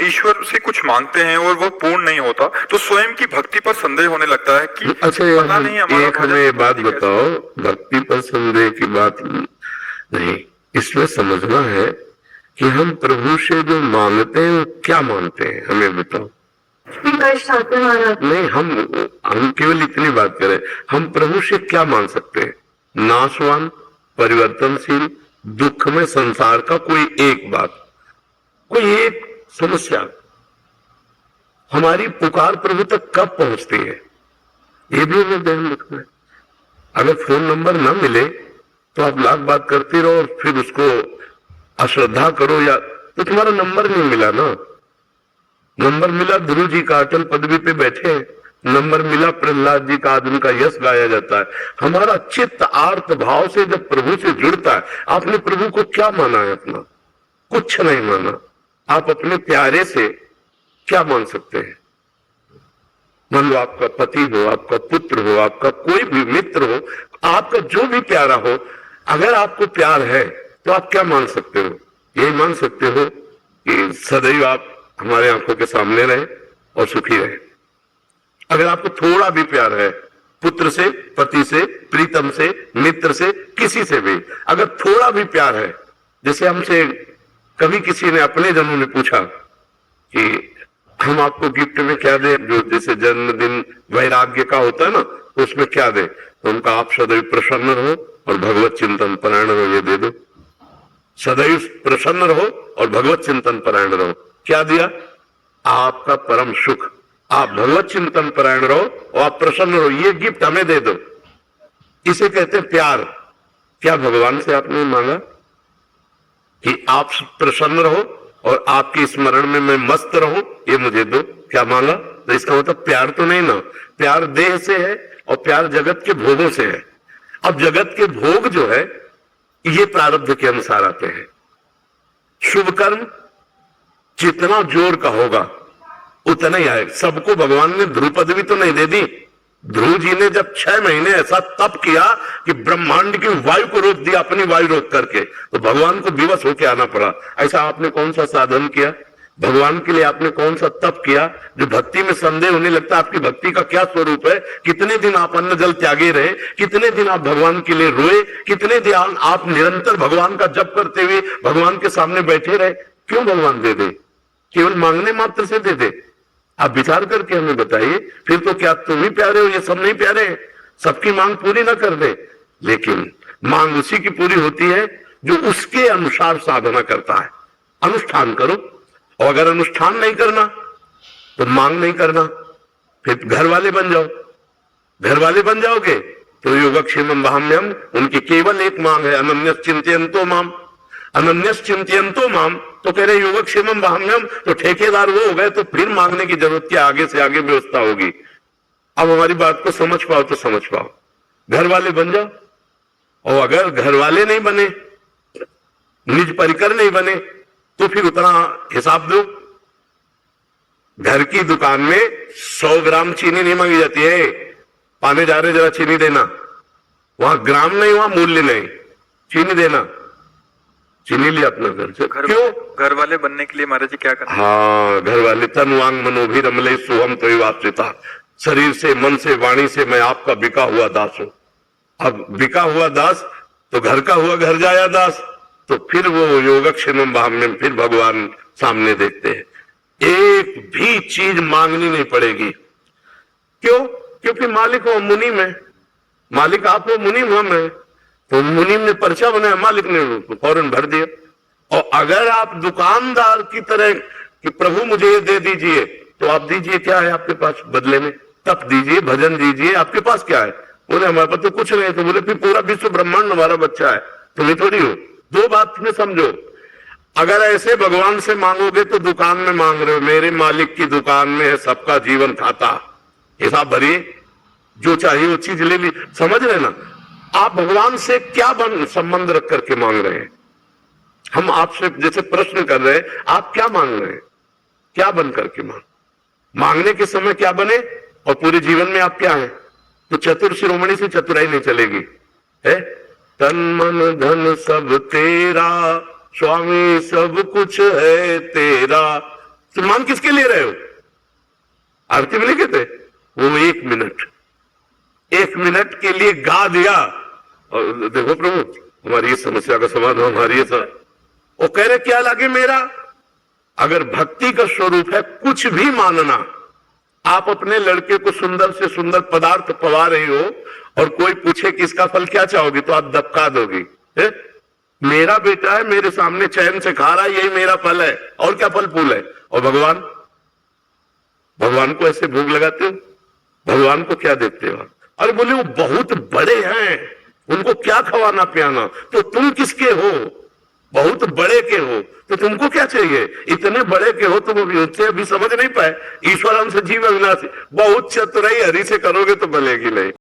ईश्वर से कुछ मांगते हैं और वो पूर्ण नहीं होता तो स्वयं की भक्ति पर संदेह होने लगता है कि अच्छा पता नहीं हमारा एक भजन हमें ये बात कैसे- बताओ, भक्ति पर संदेह की बात नहीं, इसमें समझना है कि हम प्रभु से जो मांगते हैं वो क्या मांगते हैं, हमें बताओ। नहीं, हम केवल इतनी बात करें, हम प्रभु से क्या मांग सकते हैं? नाशवान, परिवर्तनशील, दुख में संसार का कोई एक बात, कोई एक समस्या, हमारी पुकार प्रभु तक कब पहुंचती है, ये भी हमें ध्यान रखना है। अगर फोन नंबर ना मिले तो आप लाख बात करते रहो, फिर उसको अश्रद्धा करो, या तो तुम्हारा नंबर नहीं मिला ना। नंबर मिला ध्रुव जी का, अटल पदवी पे बैठे हैं, नंबर मिला प्रहलाद जी का, आज उनका यश गाया जाता है। हमारा चित्त आर्त भाव से जब प्रभु से जुड़ता है, आपने प्रभु को क्या माना है अपना? कुछ नहीं माना। आप अपने प्यारे से क्या मान सकते हैं? मान लो आपका पति हो, आपका पुत्र हो, आपका कोई भी मित्र हो, आपका जो भी प्यारा हो, अगर आपको प्यार है तो आप क्या मान सकते हो? यही मान सकते हो कि सदैव आप हमारे आंखों के सामने रहे और सुखी रहे। अगर आपको थोड़ा भी प्यार है, पुत्र से, पति से, प्रीतम से, मित्र से, किसी से भी अगर थोड़ा भी प्यार है, जैसे हमसे कभी किसी ने, अपने जनों ने पूछा कि हम आपको गिफ्ट में क्या दें, जो जैसे जन्मदिन वैराग्य का होता है ना, तो उसमें क्या दें? तो उनका आप सदैव प्रसन्न रहो और भगवत चिंतन परायण रहो, ये दे दो। सदैव प्रसन्न रहो और भगवत चिंतन परायण रहो। क्या दिया? आपका परम सुख। आप भगवत चिंतन परायण रहो और आप प्रसन्न रहो, ये गिफ्ट हमें दे दो। इसे कहते हैं प्यार। क्या भगवान से आपने मांगा कि आप प्रसन्न रहो और आपके स्मरण में मैं मस्त रहूं, ये मुझे दो? क्या मांगा? तो इसका मतलब प्यार तो नहीं ना। प्यार देह से है और प्यार जगत के भोगों से है। अब जगत के भोग जो है ये प्रारब्ध के अनुसार आते हैं। शुभ कर्म जितना जोर का होगा उतना ही आएगा। सबको भगवान ने ध्रुव पदवी तो नहीं दे दी। ध्रुव जी ने जब 6 महीने ऐसा तप किया कि ब्रह्मांड की वायु को रोक दिया, अपनी वायु रोक करके, तो भगवान को विवश होकर आना पड़ा। ऐसा आपने कौन सा साधन किया? भगवान के लिए आपने कौन सा तप किया? जो भक्ति में संदेह होने लगता है आपकी भक्ति का क्या स्वरूप है? कितने दिन आप अन्न जल त्यागे रहे? कितने दिन आप भगवान के लिए रोए? कितने दिन आप निरंतर भगवान का जप करते हुए भगवान के सामने बैठे रहे? क्यों भगवान दे दे? केवल मांगने मात्र से दे दे? आप विचार करके हमें बताइए। फिर तो क्या तुम ही प्यारे हो, ये सब नहीं प्यारे हैं? सबकी मांग पूरी ना कर दे, लेकिन मांग उसी की पूरी होती है जो उसके अनुसार साधना करता है। अनुष्ठान करो, और अगर अनुष्ठान नहीं करना तो मांग नहीं करना, फिर घर वाले बन जाओ। घर वाले बन जाओगे तो योगक्षेमम वहाम्यम, उनकी केवल एक मांग है, अनन्यस चिंतयन्तो माम। अनन्यस चिंतयन्तो माम तो कह रहे योगक्षेमम वहाम्यम, तो ठेकेदार वो हो गए, तो फिर मांगने की जरूरत क्या? आगे से आगे व्यवस्था होगी। अब हमारी बात को समझ पाओ तो समझ पाओ। घर वाले बन जाओ, और अगर घर वाले नहीं बने, निज परिकर नहीं बने, तो फिर उतना हिसाब दो। घर की दुकान में 100 ग्राम चीनी नहीं मांगी जाती है। पाने जा रहे, जरा चीनी देना। वहां ग्राम नहीं, वहां मूल्य नहीं, चीनी देना। चीनी लिया अपना घर से। क्यों? घर वाले बनने के लिए महाराज जी क्या करना? हाँ, घर वाले तन वांग मनोभी रमले सोहम तो वापसिता। शरीर से, मन से, वाणी से मैं आपका बिका हुआ दास हूं। अब बिका हुआ दास तो घर का हुआ घर जाया दास, तो फिर वो योगक्षेमम वहाम्यम, फिर भगवान सामने देखते हैं। एक भी चीज मांगनी नहीं पड़ेगी। क्यों? क्योंकि मालिक हो मुनि में, मालिक आप हो, मुनि हम है। तो मुनीम ने पर्चा बनाया, मालिक ने फौरन भर दिया। और अगर आप दुकानदार की तरह कि प्रभु मुझे ये दे दीजिए, तो आप दीजिए, क्या है आपके पास बदले में? तप दीजिए, भजन दीजिए, आपके पास क्या है? बोले हमारे पास तो कुछ नहीं। तो बोले फिर पूरा विश्व ब्रह्मांड हमारा बच्चा है, तुम्हें थोड़ी हो। दो बात में समझो, अगर ऐसे भगवान से मांगोगे तो दुकान में मांग रहे हो। मेरे मालिक की दुकान में है सबका जीवन खाता, हिसाब भरिए, जो चाहिए वो चीज ले ली। समझ रहे ना? आप भगवान से क्या संबंध रख करके मांग रहे हैं? हम आपसे जैसे प्रश्न कर रहे हैं, आप क्या मांग रहे हैं? क्या बन करके मांगने के समय क्या बने और पूरे जीवन में आप क्या हैं? तो चतुर शिरोमणि से चतुराई नहीं चलेगी। है तन मन धन सब तेरा, स्वामी सब कुछ है तेरा, तो मान किसके ले रहे हो? आरती में नहीं कहते वो 1 मिनट के लिए गा दिया और देखो प्रभु हमारी इस समस्या का समाधान, हमारी ये वो कह रहे क्या लगे मेरा। अगर भक्ति का स्वरूप है कुछ भी मानना, आप अपने लड़के को सुंदर से सुंदर पदार्थ पवा रही हो और कोई पूछे कि इसका फल क्या चाहोगी तो आप दबका दोगी। मेरा बेटा है, मेरे सामने चैन से खा रहा है, यही मेरा फल है, और क्या फल फूल है। और भगवान को ऐसे भोग लगाते हो, भगवान को क्या देते हो? अरे बोले वो बहुत बड़े हैं, उनको क्या खवाना पियाना, तो तुम किसके हो? बहुत बड़े के हो तो तुमको क्या चाहिए? इतने बड़े के हो तुम अभी समझ नहीं पाए। ईश्वरम से जीव अविनाशी, बहुत चतुराई हरि से करोगे तो बलेगी नहीं।